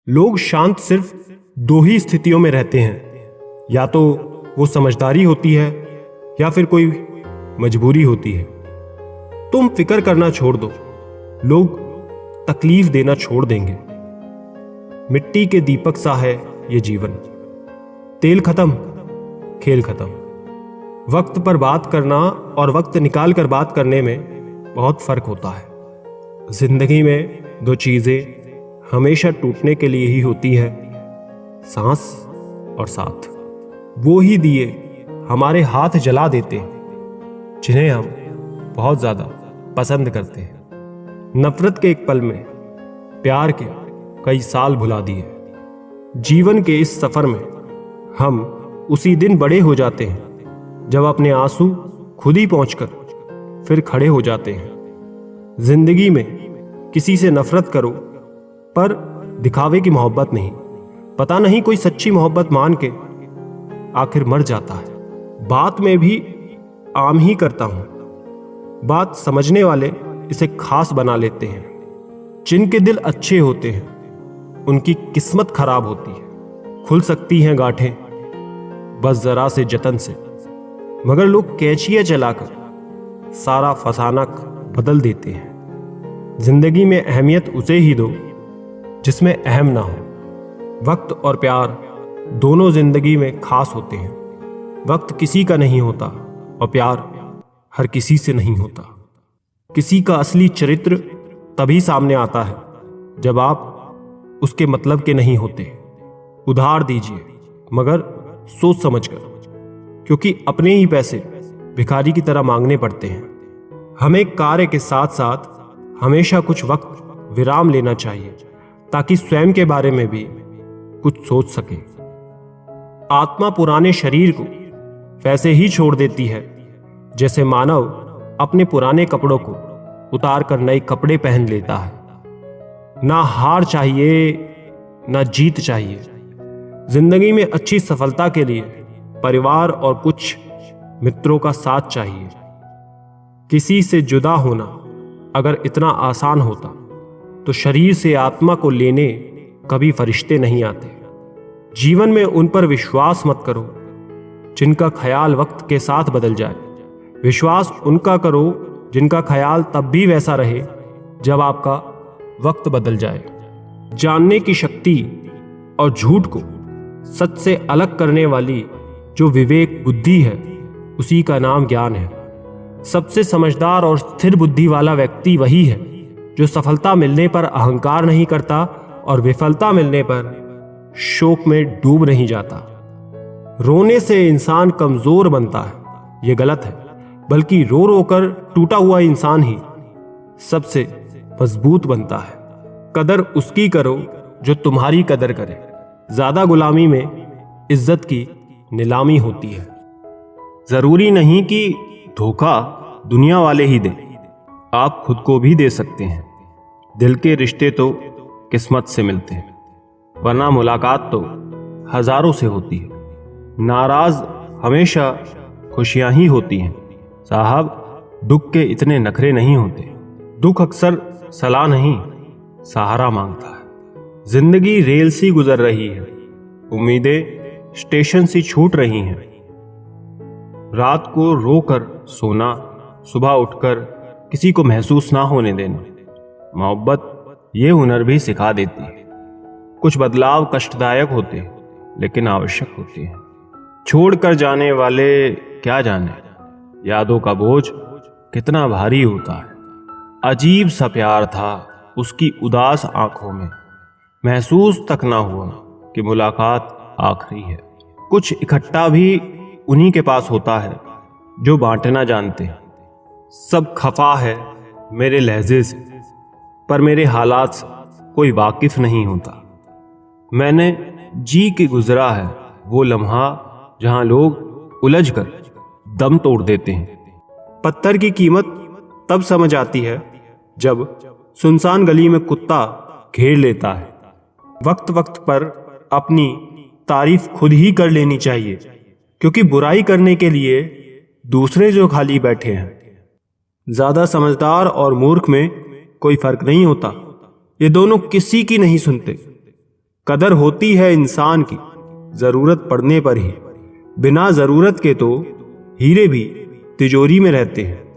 लोग शांत सिर्फ दो ही स्थितियों में रहते हैं, या तो वो समझदारी होती है या फिर कोई मजबूरी होती है। तुम फिक्र करना छोड़ दो, लोग तकलीफ देना छोड़ देंगे। मिट्टी के दीपक सा है ये जीवन, तेल खत्म, खेल खत्म। वक्त पर बात करना और वक्त निकाल कर बात करने में बहुत फर्क होता है। जिंदगी में दो चीजें हमेशा टूटने के लिए ही होती है, सांस और साथ। वो ही दिए हमारे हाथ जला देते हैं जिन्हें हम बहुत ज्यादा पसंद करते हैं। नफरत के एक पल में प्यार के कई साल भुला दिए। जीवन के इस सफर में हम उसी दिन बड़े हो जाते हैं जब अपने आंसू खुद ही पहुंचकर फिर खड़े हो जाते हैं। जिंदगी में किसी से नफरत करो, पर दिखावे की मोहब्बत नहीं। पता नहीं कोई सच्ची मोहब्बत मान के आखिर मर जाता है। बात में भी आम ही करता हूं, बात समझने वाले इसे खास बना लेते हैं। जिनके दिल अच्छे होते हैं उनकी किस्मत खराब होती है। खुल सकती हैं गांठें बस जरा से जतन से, मगर लोग कैंचियां चलाकर सारा फसाना बदल देते हैं। जिंदगी में अहमियत उसे ही दो जिसमें अहम ना हो। वक्त और प्यार दोनों जिंदगी में खास होते हैं। वक्त किसी का नहीं होता और प्यार हर किसी से नहीं होता। किसी का असली चरित्र तभी सामने आता है जब आप उसके मतलब के नहीं होते। उधार दीजिए, मगर सोच समझकर, क्योंकि अपने ही पैसे भिखारी की तरह मांगने पड़ते हैं। हमें कार्य के साथ साथ हमेशा कुछ वक्त विराम लेना चाहिए ताकि स्वयं के बारे में भी कुछ सोच सके। आत्मा पुराने शरीर को वैसे ही छोड़ देती है जैसे मानव अपने पुराने कपड़ों को उतार कर नए कपड़े पहन लेता है। ना हार चाहिए ना जीत चाहिए। जिंदगी में अच्छी सफलता के लिए परिवार और कुछ मित्रों का साथ चाहिए। किसी से जुदा होना अगर इतना आसान होता तो शरीर से आत्मा को लेने कभी फरिश्ते नहीं आते। जीवन में उन पर विश्वास मत करो जिनका ख्याल वक्त के साथ बदल जाए। विश्वास उनका करो जिनका ख्याल तब भी वैसा रहे जब आपका वक्त बदल जाए। जानने की शक्ति और झूठ को सच से अलग करने वाली जो विवेक बुद्धि है, उसी का नाम ज्ञान है। सबसे समझदार और स्थिर बुद्धि वाला व्यक्ति वही है जो सफलता मिलने पर अहंकार नहीं करता और विफलता मिलने पर शोक में डूब नहीं जाता। रोने से इंसान कमजोर बनता है, यह गलत है, बल्कि रो रो कर टूटा हुआ इंसान ही सबसे मजबूत बनता है। कदर उसकी करो जो तुम्हारी कदर करे। ज्यादा गुलामी में इज्जत की नीलामी होती है। जरूरी नहीं कि धोखा दुनिया वाले ही दें, आप खुद को भी दे सकते हैं। दिल के रिश्ते तो किस्मत से मिलते हैं, वरना मुलाकात तो हजारों से होती है। नाराज हमेशा खुशियां ही होती हैं साहब, दुख के इतने नखरे नहीं होते। दुख अक्सर सलाह नहीं, सहारा मांगता है। जिंदगी रेल सी गुजर रही है, उम्मीदें स्टेशन सी छूट रही हैं। रात को रोकर सोना, सुबह उठकर किसी को महसूस ना होने देना। मोहब्बत ये हुनर भी सिखा देती है। कुछ बदलाव कष्टदायक होते हैं लेकिन आवश्यक होते हैं। छोड़कर जाने वाले क्या जाने यादों का बोझ कितना भारी होता है। अजीब सा प्यार था उसकी उदास आंखों में, महसूस तक ना हुआ कि मुलाकात आखिरी है। कुछ इकट्ठा भी उन्हीं के पास होता है जो बांटना जानते हैं। सब खफा है मेरे लहजे से, पर मेरे हालात से कोई वाकिफ नहीं होता। मैंने जी के गुजरा है वो लम्हा जहां लोग उलझ कर दम तोड़ देते हैं। पत्थर की कीमत तब समझ आती है जब सुनसान गली में कुत्ता घेर लेता है। वक्त वक्त पर अपनी तारीफ खुद ही कर लेनी चाहिए, क्योंकि बुराई करने के लिए दूसरे जो खाली बैठे हैं। ज्यादा समझदार और मूर्ख में कोई फर्क नहीं होता, ये दोनों किसी की नहीं सुनते। कदर होती है इंसान की जरूरत पड़ने पर ही, बिना जरूरत के तो हीरे भी तिजोरी में रहते हैं।